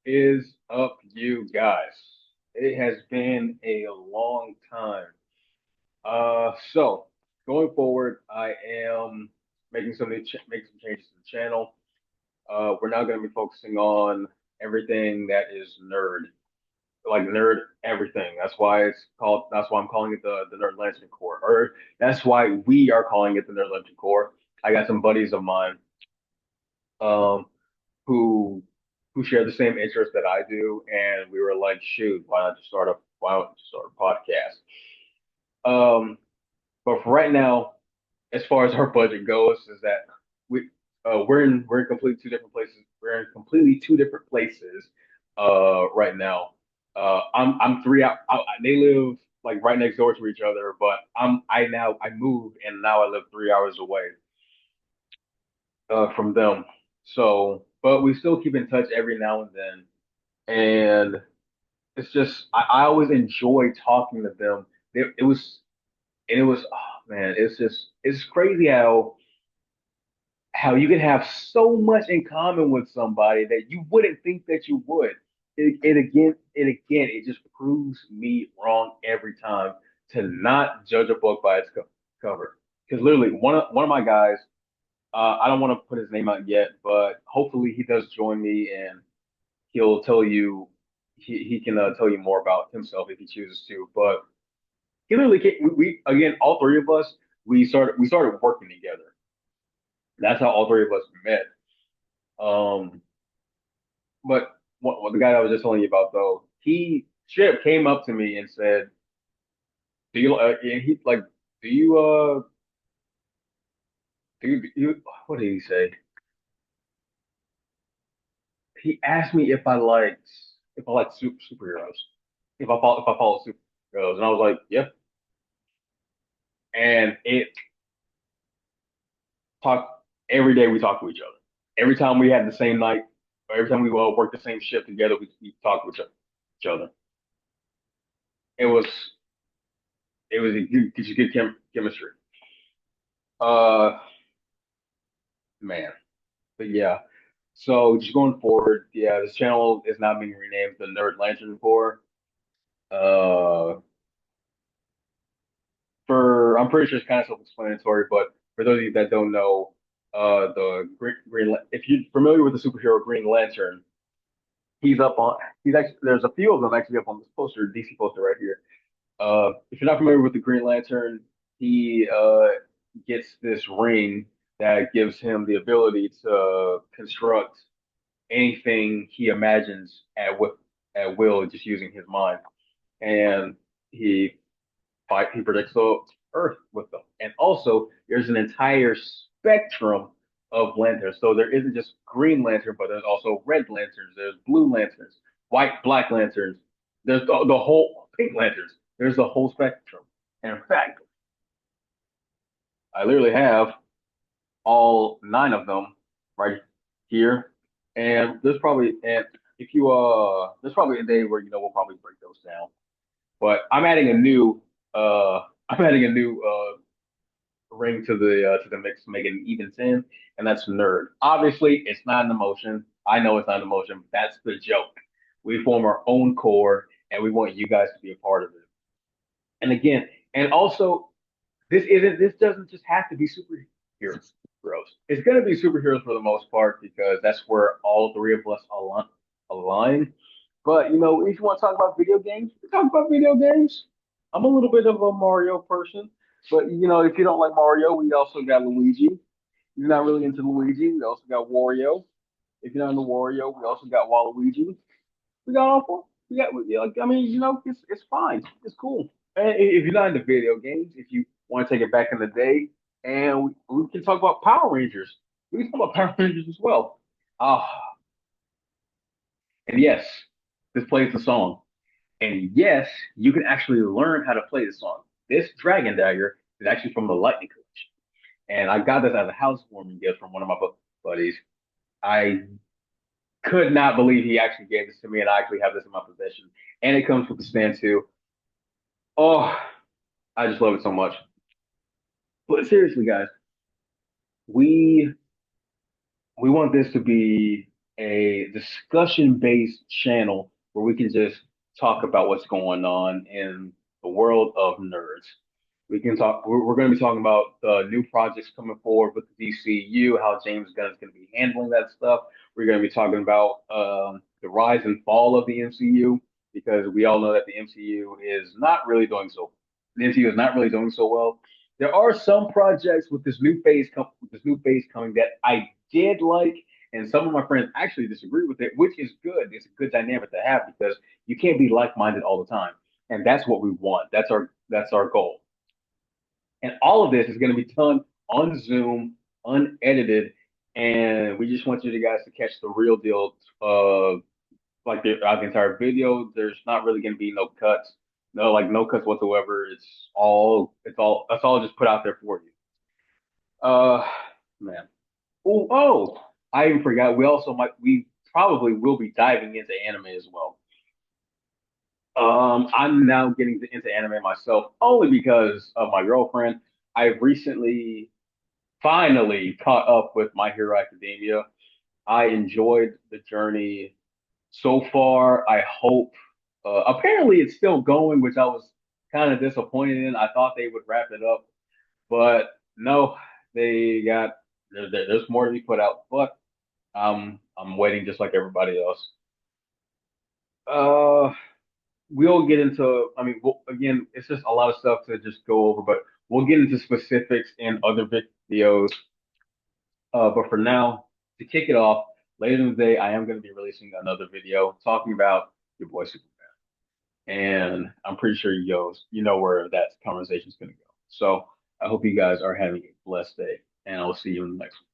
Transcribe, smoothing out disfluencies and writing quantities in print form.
Is up, you guys? It has been a long time. So going forward, I am making some changes to the channel. We're now going to be focusing on everything that is nerd, like nerd everything. That's why I'm calling it the Nerd Lantern Corps, or that's why we are calling it the Nerd Lantern Corps. I got some buddies of mine, um, who share the same interests that I do, and we were like, shoot, why not just start a podcast? But for right now, as far as our budget goes, is that we're in completely two different places. We're in completely two different places right now. I'm they live like right next door to each other, but I moved and now I live 3 hours away from them. So, but we still keep in touch every now and then. And it's just I always enjoy talking to them. It was and it was oh man, it's crazy how you can have so much in common with somebody that you wouldn't think that you would. It just proves me wrong every time to not judge a book by its cover. Because literally one of my guys, I don't want to put his name out yet, but hopefully he does join me and he'll tell you he can tell you more about himself if he chooses to. But he literally we again all three of us we started working together. That's how all three of us met. Um, but what the guy I was just telling you about though, he Chip came up to me and said, "Do you?" And he like, "Do you? What did he say? He asked me if I like superheroes, if I follow superheroes, and I was like, "Yeah." And it talk every day we talk to each other. Every time we had the same night, or every time we worked the same shift together, we talked with each other. It was just good chemistry. Uh, man, but yeah. So just going forward, yeah, this channel is now being renamed the Nerd Lantern Corps. Uh, I'm pretty sure it's kind of self-explanatory, but for those of you that don't know, if you're familiar with the superhero Green Lantern, he's up on, he's actually, there's a few of them actually up on this poster, DC poster right here. If you're not familiar with the Green Lantern, he gets this ring that gives him the ability to construct anything he imagines at will, just using his mind. And he he predicts the Earth with them. And also, there's an entire spectrum of lanterns. So there isn't just Green Lantern, but there's also red lanterns. There's blue lanterns, white, black lanterns. There's the whole pink lanterns. There's the whole spectrum. And in fact, I literally have all nine of them right here. And if you there's probably a day where we'll probably break those down. But I'm adding a new ring to the mix to make it an even 10, and that's nerd. Obviously, it's not an emotion. I know it's not an emotion, but that's the joke. We form our own core and we want you guys to be a part of it. And again, and also this doesn't just have to be superheroes. It's gonna be superheroes for the most part because that's where all three of us align. But if you want to talk about video games, we talk about video games. I'm a little bit of a Mario person, but if you don't like Mario, we also got Luigi. If you're not really into Luigi, we also got Wario. If you're not into Wario, we also got Waluigi. We got all four. Like, I mean, it's fine. It's cool. And if you're not into video games, if you want to take it back in the day, and we can talk about Power Rangers. We can talk about Power Rangers as well. Ah, and yes, this plays the song. And yes, you can actually learn how to play the song. This Dragon Dagger is actually from the Lightning Collection. And I got this as a housewarming gift from one of my buddies. I could not believe he actually gave this to me, and I actually have this in my possession. And it comes with the stand too. Oh, I just love it so much. But seriously, guys, we we want this to be a discussion-based channel where we can just talk about what's going on in the world of nerds. We can talk. We're going to be talking about new projects coming forward with the DCU, how James Gunn is going to be handling that stuff. We're going to be talking about the rise and fall of the MCU because we all know that the MCU is not really doing so. The MCU is not really doing so well. There are some projects with this new phase coming that I did like, and some of my friends actually disagree with it, which is good. It's a good dynamic to have because you can't be like-minded all the time, and that's what we want. That's our goal. And all of this is going to be done on Zoom, unedited, and we just want you guys to catch the real deal of like the entire video. There's not really going to be no cuts, no cuts whatsoever. That's all just put out there for you. Uh, man. Oh, I even forgot. We probably will be diving into anime as well. I'm now getting into anime myself only because of my girlfriend. I've recently finally caught up with My Hero Academia. I enjoyed the journey so far. I hope. Apparently, it's still going, which I was kind of disappointed in. I thought they would wrap it up, but no, they got there's more to be put out. But I'm waiting just like everybody else. Uh, we'll get into. I mean, again, it's just a lot of stuff to just go over, but we'll get into specifics in other videos. But for now, to kick it off, later in the day, I am going to be releasing another video talking about your boy Superman, and I'm pretty sure you know where that conversation is going to go. So I hope you guys are having a blessed day, and I'll see you in the next one.